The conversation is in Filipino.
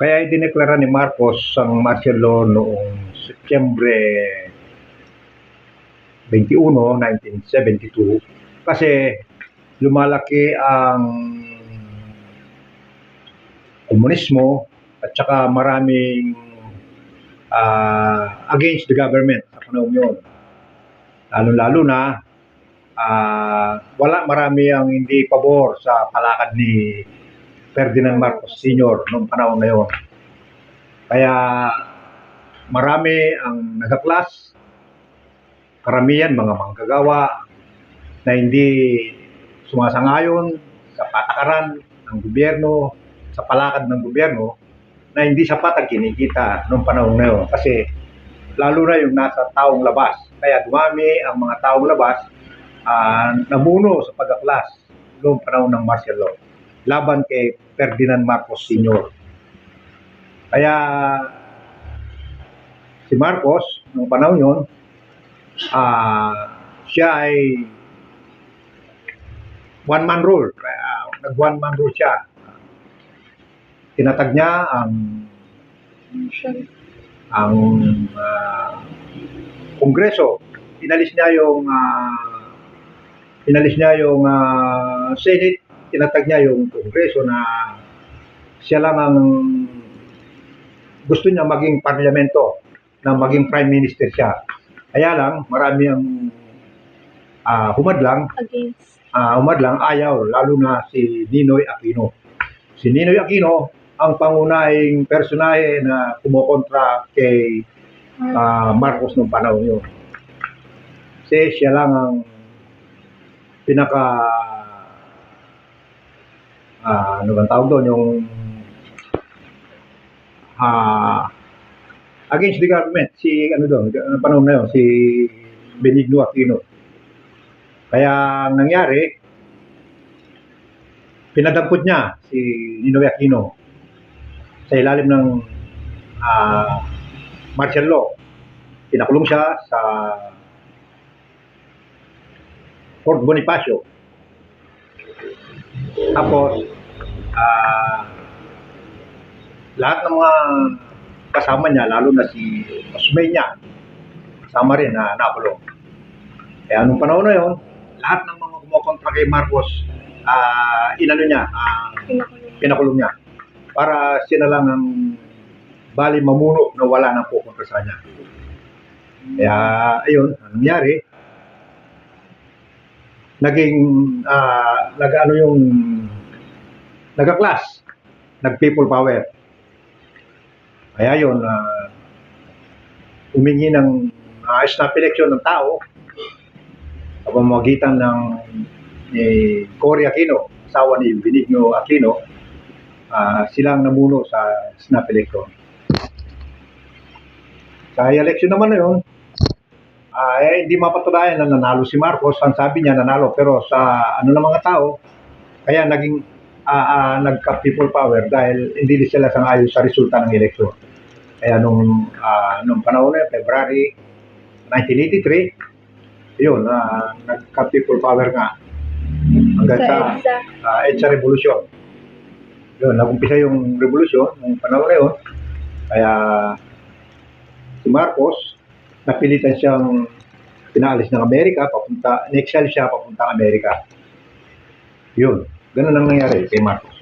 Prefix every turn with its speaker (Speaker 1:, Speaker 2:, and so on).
Speaker 1: Kaya idineklara ni Marcos ang martial law noong Setyembre 21, 1972 kasi lumalaki ang komunismo at saka maraming against the government sa panahon yun. Lalo-lalo na marami ang hindi pabor sa palakad ni Ferdinand Marcos Sr. noong panahon na yun. Kaya marami ang nagaklas, karamihan mga manggagawa na hindi sumasangayon sa patakaran ng gobyerno, sa palakad ng gobyerno, na hindi sapat ang kinikita noong panahon na yun. Kasi lalo na yung nasa taong labas. Kaya dumami ang mga taong labas namuno sa pag-aklas noong panahon ng martial law laban kay Ferdinand Marcos Sr. Kaya si Marcos noong panahon yun, siya ay one-man rule. Nag-one-man rule siya. Tinatag niya ang Kongreso. Inalis niya yung Senate. Tinatag niya yung Kongreso na siya lang ang gusto niya maging parlamento, na maging prime minister siya. Kaya lang, marami ang humadlang, ayaw, lalo na si Ninoy Aquino. Si Ninoy Aquino ang pangunahing personahe na kumokontra kay Marcos noong panahon yun. Kasi siya lang ang ano bang tawag doon, yung against the government, si panahon na yun, si Benigno Aquino. Kaya ang nangyari, pinadampot niya si Ninoy Aquino sa ilalim ng martial law. Pinakulong siya sa Fort Bonifacio. Tapos, lahat ng mga kasama niya, lalo na si Osmeña, kasama rin na nakulong. Kaya nung panahon na yun, lahat ng mga kumokontra kay Marcos, pinakulong niya. Para siya na lang ang bali mamuno na wala nang pukontra sa kanya. Kaya, ayun, ang nangyari, nagaklas, nag-people power. Kaya yun, humingi ng snap election ng tao sa pamamagitan ni Cory Aquino, asawa ni Benigno Aquino. Silang namuno sa snap election. Sa election naman na yun, hindi mapatunayan na nanalo si Marcos. Ang sabi niya nanalo, pero sa ng mga tao, kaya naging nagka-people power dahil hindi sila sang-ayon sa resulta ng eleksyon. Kaya nung panahon na February 1983, yun, nagka-people power nga hanggang sa EDSA Revolution. Yun, nag-umpisa yung revolusyon nung panahon na yun. Kaya si Marcos, napilitan siyang pinaalis ng Amerika, in-exile siya papuntang Amerika. Yun, ganun ang nangyari kay Marcos.